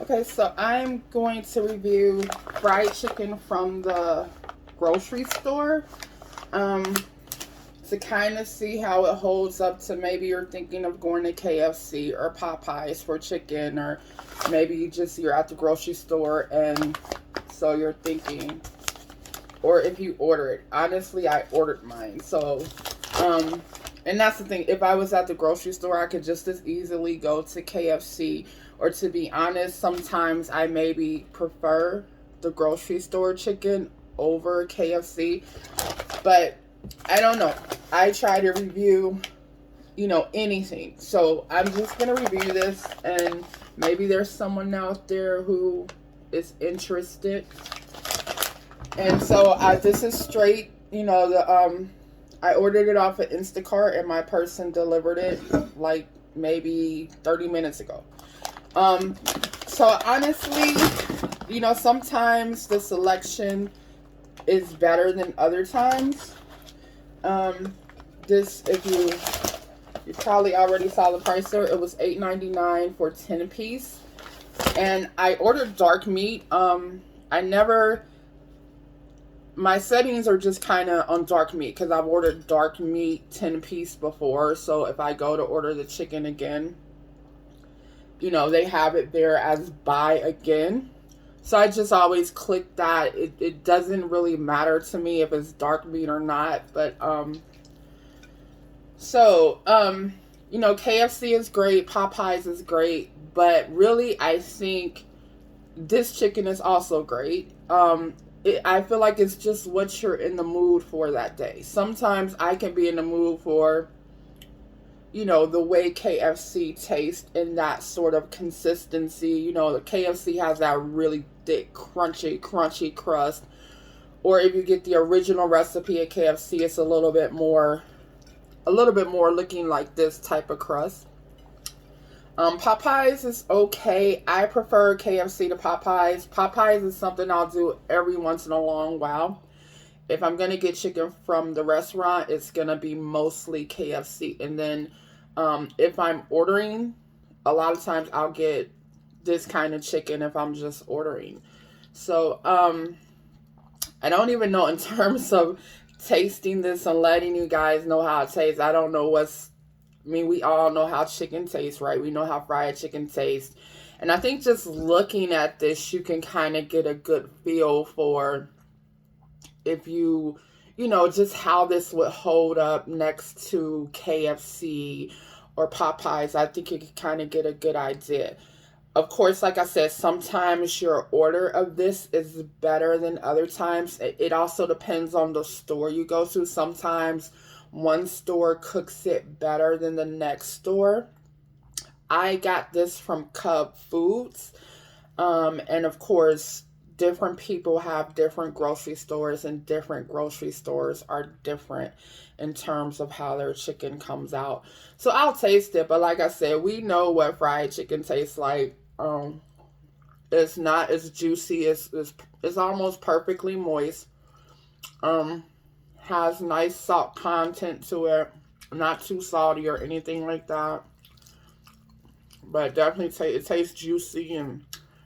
Okay, so I'm going to review fried chicken from the grocery store. Um, to kind of see how it holds up to maybe you're thinking of going to KFC or Popeyes for chicken, or maybe you're at the grocery store and so you're thinking, or if you order it. Honestly, I ordered mine. So, and that's the thing. If I was at the grocery store, I could just as easily go to KFC. Or to be honest, sometimes I maybe prefer the grocery store chicken over KFC. But I don't know. I try to review, anything. So I'm just going to review this, and maybe there's someone out there who is interested. And so this is straight, I ordered it off of Instacart, and my person delivered it like maybe 30 minutes ago. So honestly, sometimes the selection is better than other times. If you probably already saw the price there, it was $8.99 for 10 piece. And I ordered dark meat. My settings are just kind of on dark meat because I've ordered dark meat 10 piece before. So if I go to order the chicken again, they have it there as buy again. So I just always click that. It doesn't really matter to me if it's dark meat or not. But, KFC is great. Popeyes is great. But really, I think this chicken is also great. I feel like it's just what you're in the mood for that day. Sometimes I can be in the mood for, the way KFC tastes in that sort of consistency. The KFC has that really thick, crunchy crust. Or if you get the original recipe at KFC, it's a little bit more looking like this type of crust. Popeyes is okay. I prefer KFC to Popeyes. Popeyes is something I'll do every once in a long while. If I'm going to get chicken from the restaurant, it's going to be mostly KFC. And then if I'm ordering, a lot of times I'll get this kind of chicken if I'm just ordering. So I don't even know in terms of tasting this and letting you guys know how it tastes. I don't know we all know how chicken tastes, right? We know how fried chicken tastes. And I think just looking at this, you can kind of get a good feel for if just how this would hold up next to KFC or Popeyes. I think you can kind of get a good idea. Of course, like I said, sometimes your order of this is better than other times. It also depends on the store you go to. Sometimes one store cooks it better than the next store. I got this from Cub Foods. And of course, different people have different grocery stores, and different grocery stores are different in terms of how their chicken comes out. So I'll taste it, but like I said, we know what fried chicken tastes like. It's not as juicy. It's almost perfectly moist. Has nice salt content to it. Not too salty or anything like that. But definitely it tastes juicy, and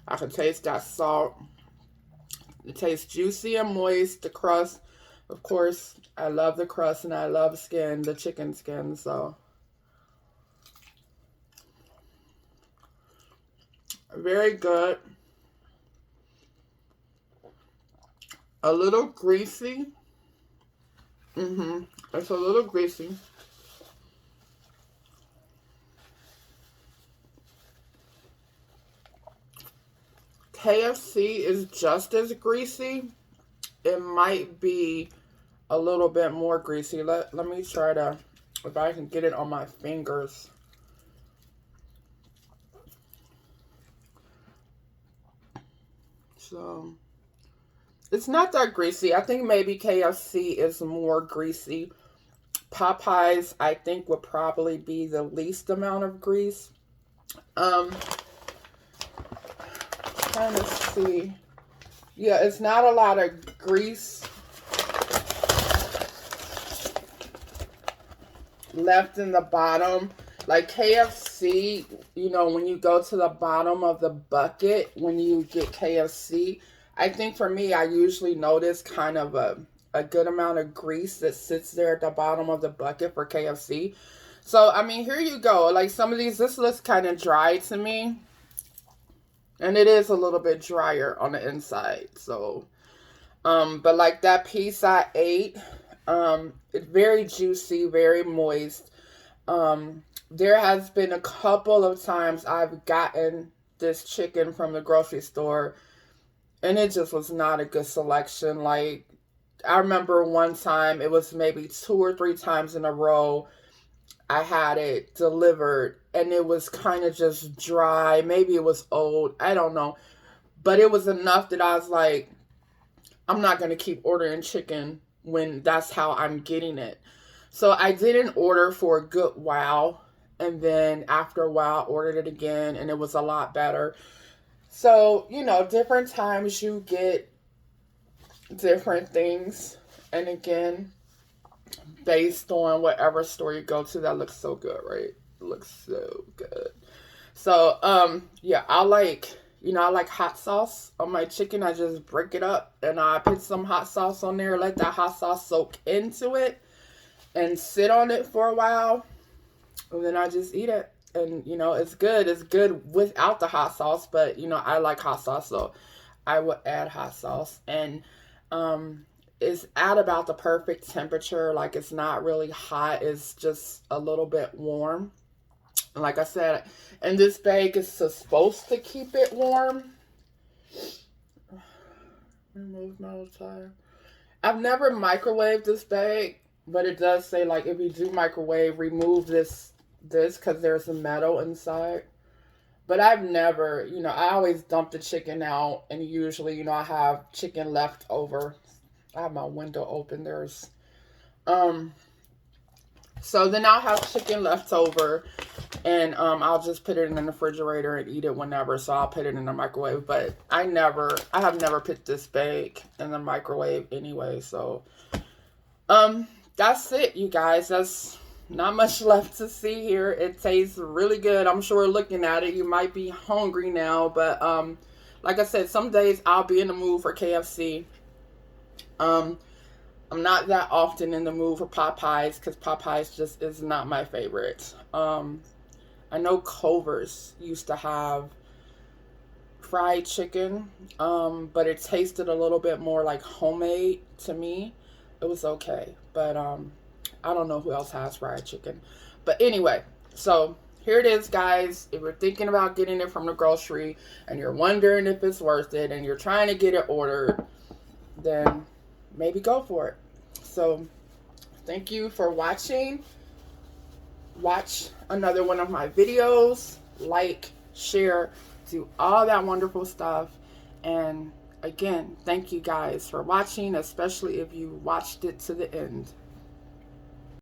I can taste that salt. It tastes juicy and moist. The crust, of course, I love the crust, and I love the chicken skin, so. Very good. A little greasy. It's a little greasy. KFC is just as greasy. It might be a little bit more greasy. Let me try to, if I can get it on my fingers. So, it's not that greasy. I think maybe KFC is more greasy. Popeyes, I think, would probably be the least amount of grease. Trying to see. Yeah, it's not a lot of grease left in the bottom. Like KFC, you know, when you go to the bottom of the bucket, when you get KFC, I think for me, I usually notice kind of a good amount of grease that sits there at the bottom of the bucket for KFC. So, I mean, here you go. Like some of these, this looks kind of dry to me. And it is a little bit drier on the inside. So, but like that piece I ate, it's very juicy, very moist. There has been a couple of times I've gotten this chicken from the grocery store and it just was not a good selection. Like I remember one time, it was maybe 2 or 3 times in a row I had it delivered and it was kind of just dry. Maybe it was old. I don't know. But it was enough that I was like, I'm not going to keep ordering chicken when that's how I'm getting it. So I didn't order for a good while. And then after a while, I ordered it again and it was a lot better. So, you know, different times you get different things. And again, based on whatever store you go to, that looks so good, right? It looks so good. So, yeah, I like hot sauce on my chicken. I just break it up and I put some hot sauce on there, let that hot sauce soak into it and sit on it for a while. And then I just eat it. And, you know, it's good. It's good without the hot sauce. But, you know, I like hot sauce. So I would add hot sauce. And it's at about the perfect temperature. Like it's not really hot. It's just a little bit warm. Like I said, and this bag is supposed to keep it warm. Remove metal tire. I've never microwaved this bag, but it does say like if you do microwave, remove this because there's some metal inside. But I've never, you know, I always dump the chicken out, and usually, you know, I have chicken left over. I have my window open. So then I'll have chicken left over, and I'll just put it in the refrigerator and eat it whenever. So I'll put it in the microwave. But I have never put this bag in the microwave anyway. So that's it, you guys. That's not much left to see here. It tastes really good. I'm sure looking at it, you might be hungry now. But like I said, some days I'll be in the mood for KFC. I'm not that often in the mood for Popeyes because Popeyes just is not my favorite. I know Culver's used to have fried chicken, but it tasted a little bit more like homemade to me. It was okay, but I don't know who else has fried chicken. But anyway, so here it is, guys. If you're thinking about getting it from the grocery and you're wondering if it's worth it and you're trying to get it ordered, then maybe go for it. So thank you for watching. Watch another one of my videos. Like, share, do all that wonderful stuff. And again, thank you guys for watching, especially if you watched it to the end.